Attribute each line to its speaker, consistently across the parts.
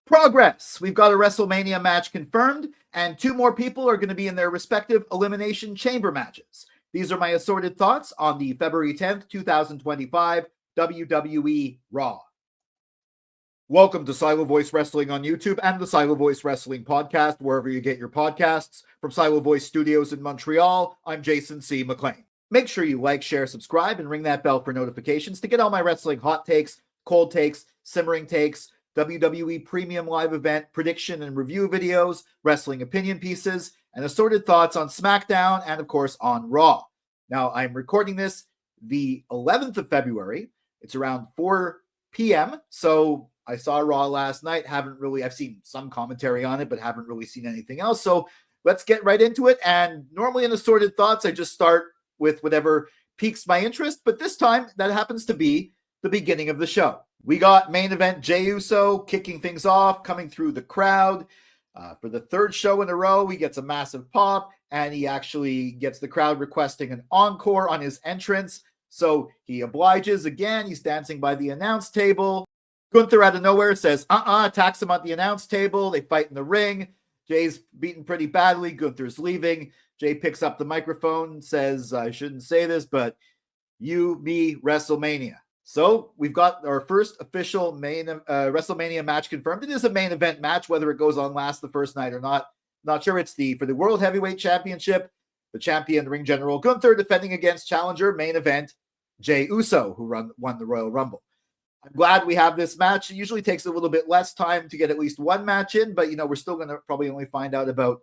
Speaker 1: Progress. We've got a WrestleMania match confirmed, and two more people are going to be in their respective Elimination Chamber matches. These are my assorted thoughts on the February 10th, 2025 WWE RAW. Welcome to Silo Voice Wrestling on YouTube and the Silo Voice Wrestling podcast, wherever you get your podcasts. From Silo Voice Studios in Montreal, I'm Jason C. McLean. Make sure you like, share, subscribe, and ring that bell for notifications to get all my wrestling hot takes, cold takes, simmering takes, WWE Premium Live Event prediction and review videos, wrestling opinion pieces, and assorted thoughts on SmackDown and, of course, on Raw. Now, I'm recording this the 11th of February. It's around 4 p.m., so I saw Raw last night. I've seen some commentary on it, but haven't really seen anything else. So let's get right into it. And normally in assorted thoughts, I just start with whatever piques my interest, but this time that happens to be the beginning of the show. We got main event Jey Uso kicking things off, coming through the crowd. For the third show in a row, he gets a massive pop, and he actually gets the crowd requesting an encore on his entrance. So he obliges again. He's dancing by the announce table. Gunther out of nowhere says, attacks him at the announce table. They fight in the ring. Jay's beaten pretty badly. Gunther's leaving. Jay picks up the microphone, says, I shouldn't say this, but you, me, WrestleMania. So we've got our first official main WrestleMania match confirmed. It is a main event match, whether it goes on last the first night or not. Not sure. It's for the World Heavyweight Championship. The champion, Ring General Gunther, defending against challenger main event Jey Uso, who won the Royal Rumble. I'm glad we have this match. It usually takes a little bit less time to get at least one match in, but we're still going to probably only find out about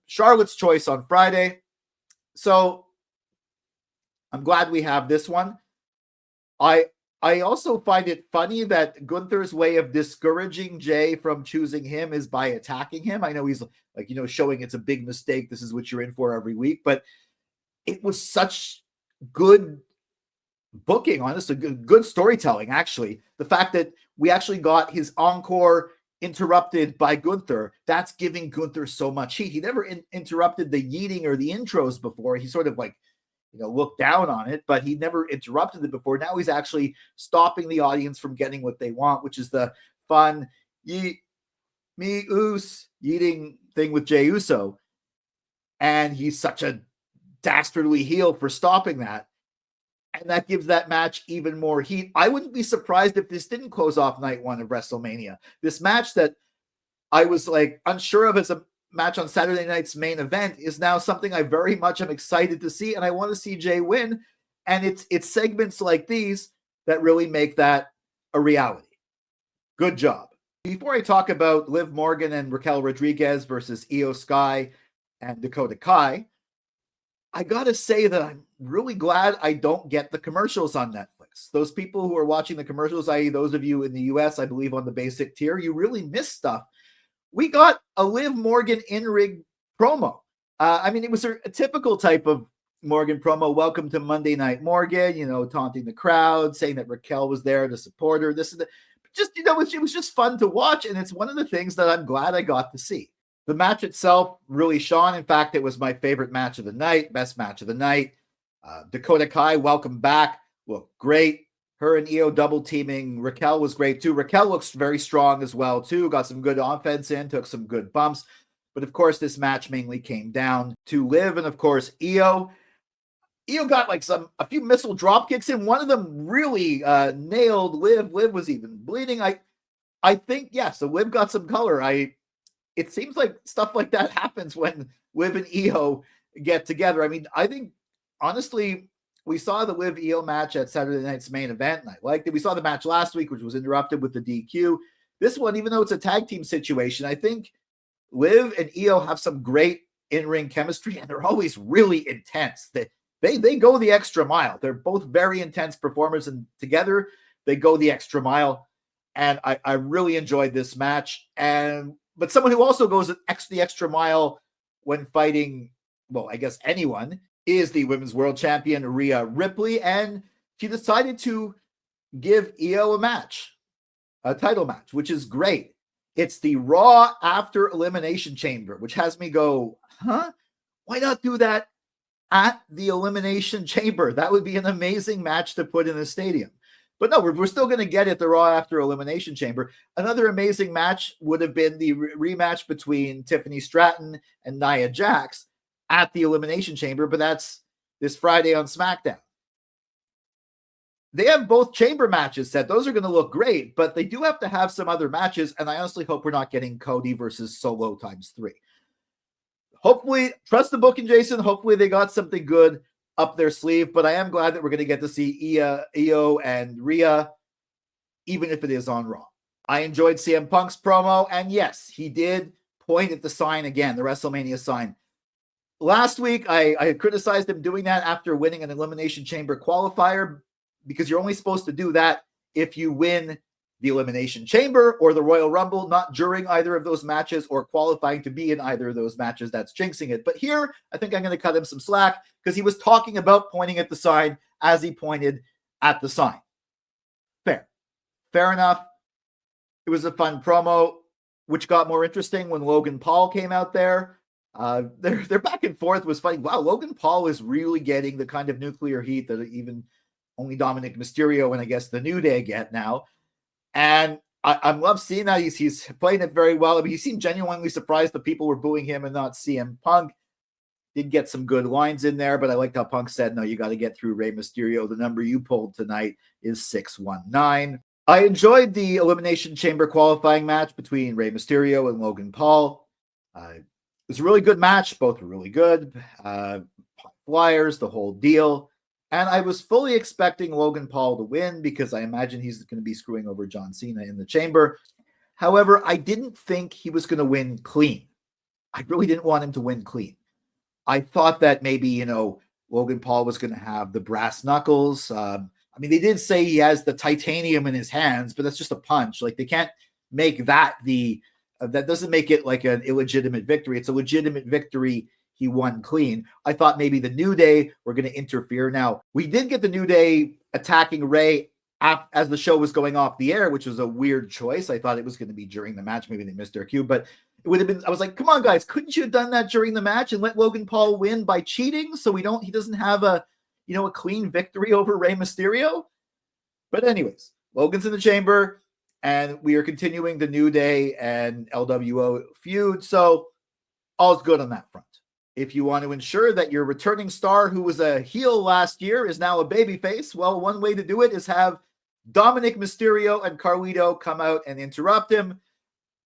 Speaker 1: Charlotte's choice on Friday. So I'm glad we have this one. I also find it funny that Gunther's way of discouraging Jay from choosing him is by attacking him. I know he's showing it's a big mistake. This is what you're in for every week, but it was such good booking, honestly, good storytelling, actually. The fact that we actually got his encore interrupted by Gunther, that's giving Gunther so much heat. He never interrupted the yeeting or the intros before. He sort of looked down on it, but he never interrupted it before. Now he's actually stopping the audience from getting what they want, which is the fun yeet, me, oos, yeeting thing with Jey Uso. And he's such a dastardly heel for stopping that. And that gives that match even more heat. I wouldn't be surprised if this didn't close off night one of WrestleMania. This match that I was unsure of as a match on Saturday night's main event is now something I very much am excited to see, and I want to see Jay win. And it's segments like these that really make that a reality. Good job. Before I talk about Liv Morgan and Raquel Rodriguez versus Io Sky and Dakota Kai, I gotta say that I'm really glad I don't get the commercials on Netflix. Those people who are watching the commercials, i.e. those of you in the US, I believe on the basic tier, you really miss stuff. We got a Liv Morgan in-ring promo. It was a typical type of Morgan promo. Welcome to Monday Night Morgan, taunting the crowd, saying that Raquel was there to support her. This and that. It was just fun to watch, and it's one of the things that I'm glad I got to see. The match itself really shone. In fact, it was my favorite match of the night, best match of the night. Dakota Kai, welcome back. Looked great. Her and Io double teaming. Raquel was great too. Raquel looks very strong as well too. Got some good offense in, took some good bumps. But of course, this match mainly came down to Liv and of course Io. Io got a few missile drop kicks in. One of them really nailed Liv. Liv was even bleeding. I think, so Liv got some color. It seems like stuff like that happens when Liv and Io get together. I think, honestly, we saw the Liv Io match at Saturday night's main event, and I liked it. We saw the match last week, which was interrupted with the DQ. This one, even though it's a tag team situation, I think Liv and Io have some great in-ring chemistry, and they're always really intense. They go the extra mile. They're both very intense performers, and together they go the extra mile. And I really enjoyed this match. But someone who also goes the extra mile when fighting, I guess anyone, is the Women's World Champion, Rhea Ripley, and she decided to give Io a title match, which is great. It's the Raw after Elimination Chamber, which has me go, why not do that at the Elimination Chamber? That would be an amazing match to put in a stadium. But no, we're still going to get it the Raw After Elimination Chamber. Another amazing match would have been the rematch between Tiffany Stratton and Nia Jax at the Elimination Chamber, but that's this Friday on SmackDown. They have both chamber matches set. Those are going to look great, but they do have to have some other matches, and I honestly hope we're not getting Cody versus Solo ×3. Hopefully, trust the booking, Jason. Hopefully they got something good up their sleeve, but I am glad that we're going to get to see Io and Rhea, even if it is on Raw. I enjoyed CM Punk's promo, and yes, he did point at the sign again, the WrestleMania sign. Last week, I criticized him doing that after winning an Elimination Chamber qualifier, because you're only supposed to do that if you win the Elimination Chamber or the Royal Rumble, not during either of those matches or qualifying to be in either of those matches. That's jinxing it. But here, I think I'm going to cut him some slack because he was talking about pointing at the sign as he pointed at the sign. Fair enough. It was a fun promo, which got more interesting when Logan Paul came out there. Their back and forth was funny. Wow, Logan Paul is really getting the kind of nuclear heat that even only Dominic Mysterio and I guess the New Day get now. And I love seeing that. He's playing it very well. I mean, he seemed genuinely surprised that people were booing him and not CM Punk. Did get some good lines in there, but I liked how Punk said, no, you got to get through Rey Mysterio. The number you pulled tonight is 619. I enjoyed the Elimination Chamber qualifying match between Rey Mysterio and Logan Paul. It was a really good match. Both were really good. Flyers, the whole deal. And I was fully expecting Logan Paul to win because I imagine he's going to be screwing over John Cena in the chamber. However, I didn't think he was going to win clean. I really didn't want him to win clean. I thought that maybe, Logan Paul was going to have the brass knuckles. I mean, they did say he has the titanium in his hands, but that's just a punch. Like, they can't make that that doesn't make it like an illegitimate victory. It's a legitimate victory. He won clean. I thought maybe the New Day were going to interfere. Now, we did get the New Day attacking Rey as the show was going off the air, which was a weird choice. I thought it was going to be during the match. Maybe they missed their cue, but it would have been, I was like, come on, guys, couldn't you have done that during the match and let Logan Paul win by cheating so he doesn't have a clean victory over Rey Mysterio? But anyways, Logan's in the chamber, and we are continuing the New Day and LWO feud, so all's good on that front. If you want to ensure that your returning star who was a heel last year is now a babyface, well, one way to do it is have Dominic Mysterio and Carlito come out and interrupt him,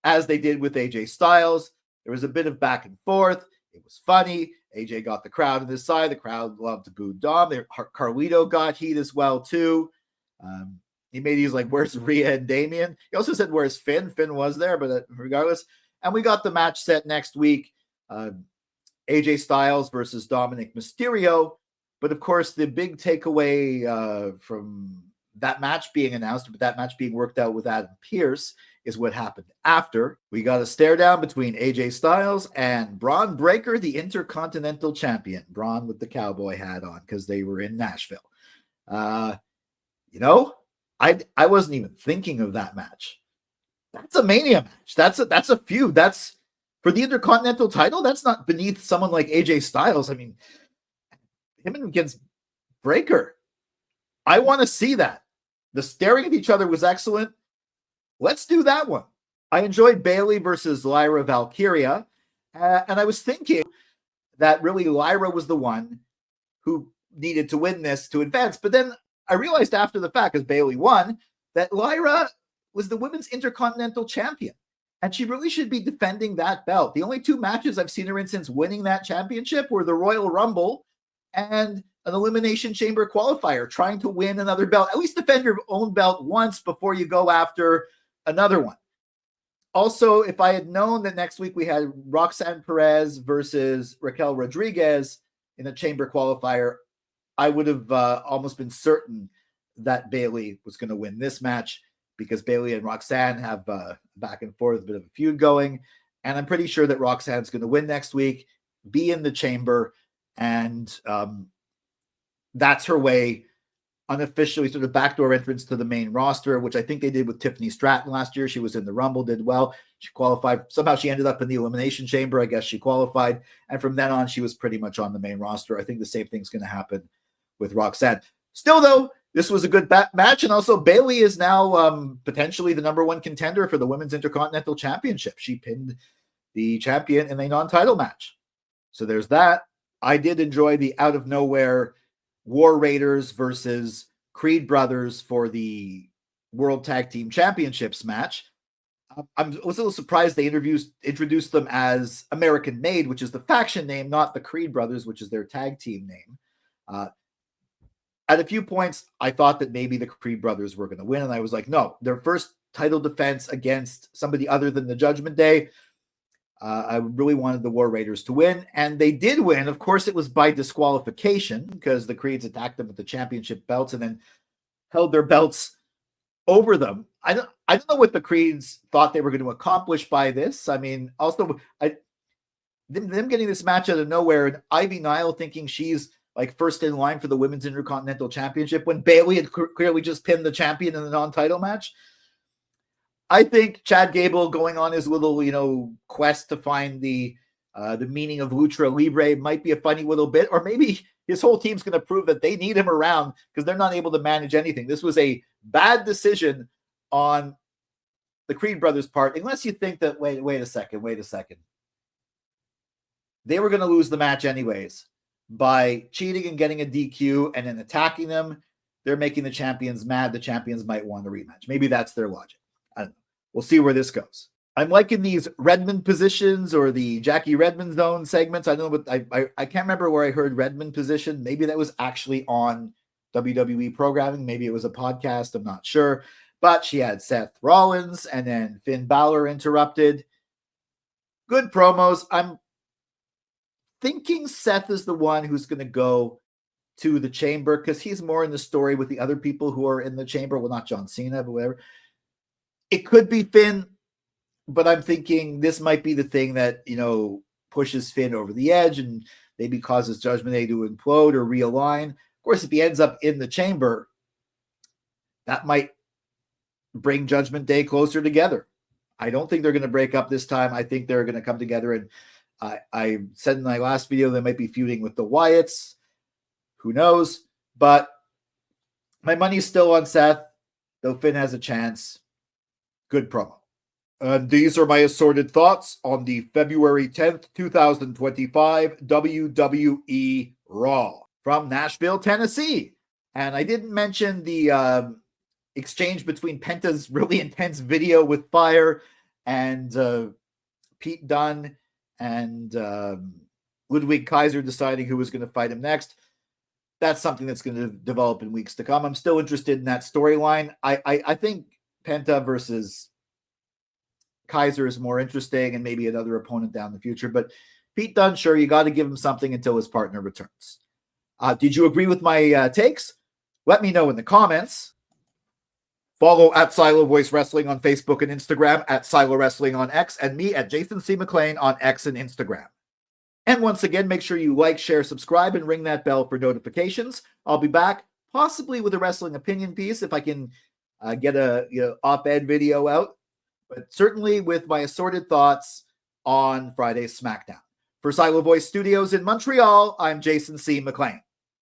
Speaker 1: as they did with AJ Styles. There was a bit of back and forth. It was funny. AJ got the crowd on his side. The crowd loved to boo Dom. Carlito got heat as well, too. He made these like, where's Rhea and Damian? He also said, where's Finn? Finn was there, but regardless. And we got the match set next week. AJ Styles versus Dominic Mysterio. But of course, the big takeaway from that match being announced, but that match being worked out with Adam Pearce, is what happened after. We got a stare down between AJ Styles and Braun Breaker, the Intercontinental Champion. Braun with the cowboy hat on because they were in Nashville. I wasn't even thinking of that match. That's a Mania match. That's a feud. That's for the Intercontinental title. That's not beneath someone like AJ Styles. I mean, him against Breaker. I want to see that. The staring at each other was excellent. Let's do that one. I enjoyed Bayley versus Lyra Valkyria. And I was thinking that really Lyra was the one who needed to win this to advance. But then I realized after the fact, as Bayley won, that Lyra was the women's Intercontinental Champion. And she really should be defending that belt. The only two matches I've seen her in since winning that championship were the Royal Rumble and an Elimination Chamber qualifier, trying to win another belt. At least defend your own belt once before you go after another one. Also, if I had known that next week we had Roxanne Perez versus Raquel Rodriguez in a chamber qualifier, I would have almost been certain that Bayley was going to win this match, because Bayley and Roxanne have back and forth, a bit of a feud going. And I'm pretty sure that Roxanne's going to win next week, be in the chamber, and that's her way, unofficially, sort of backdoor entrance to the main roster, which I think they did with Tiffany Stratton last year. She was in the Rumble, did well. She qualified. Somehow she ended up in the Elimination Chamber. I guess she qualified. And from then on, she was pretty much on the main roster. I think the same thing's going to happen with Roxanne. Still, though, this was a good match. And also, Bayley is now potentially the #1 contender for the Women's Intercontinental Championship. She pinned the champion in a non-title match. So there's that. I did enjoy the out of nowhere War Raiders versus Creed Brothers for the World Tag Team Championships match. I was a little surprised they introduced them as American Made, which is the faction name, not the Creed Brothers, which is their tag team name. At a few points, I thought that maybe the Creed Brothers were going to win, and I was like, no, their first title defense against somebody other than the Judgment Day. I really wanted the War Raiders to win, and they did win. Of course, it was by disqualification because the Creeds attacked them with the championship belts and then held their belts over them. I don't know what the Creeds thought they were going to accomplish by this. I mean, also, them getting this match out of nowhere, and Ivy Nile thinking she's like first in line for the Women's Intercontinental Championship when Bayley had clearly just pinned the champion in the non-title match. I think Chad Gable going on his little, quest to find the meaning of Lucha Libre might be a funny little bit, or maybe his whole team's going to prove that they need him around because they're not able to manage anything. This was a bad decision on the Creed brothers' part, unless you think that, wait a second. They were going to lose the match anyways by cheating and getting a DQ and then attacking them. They're making the champions mad. The champions might want a rematch. Maybe that's their logic. I don't know. We'll see where this goes. I'm liking these Redmond positions or the Jackie Redmond zone segments. I don't know, but I can't remember where I heard Redmond position. Maybe that was actually on WWE programming. Maybe it was a podcast. I'm not sure. But she had Seth Rollins and then Finn Balor interrupted. Good promos. I'm thinking Seth is the one who's going to go to the chamber because he's more in the story with the other people who are in the chamber. Well, not John Cena, but whatever. It could be Finn, but I'm thinking this might be the thing that, pushes Finn over the edge and maybe causes Judgment Day to implode or realign. Of course, if he ends up in the chamber, that might bring Judgment Day closer together. I don't think they're going to break up this time. I think they're going to come together. And I said in my last video, they might be feuding with the Wyatts. Who knows? But my money's still on Seth, though Finn has a chance. Good promo. And these are my assorted thoughts on the February 10th, 2025 WWE RAW from Nashville, Tennessee. And I didn't mention the exchange between Penta's really intense video with Fire and Pete Dunne and Ludwig Kaiser deciding who was going to fight him next. That's something that's going to develop in weeks to come. I'm still interested in that storyline. I think Penta versus Kaiser is more interesting and maybe another opponent down the future. But Pete Dunne, sure, you got to give him something until his partner returns. Did you agree with my takes? Let me know in the comments. Follow at Silo Voice Wrestling on Facebook and Instagram, at Silo Wrestling on X, and me at Jason C. McLean on X and Instagram. And once again, make sure you like, share, subscribe, and ring that bell for notifications. I'll be back possibly with a wrestling opinion piece if I can get a op-ed video out, but certainly with my assorted thoughts on Friday's SmackDown. For Silo Voice Studios in Montreal, I'm Jason C. McLean.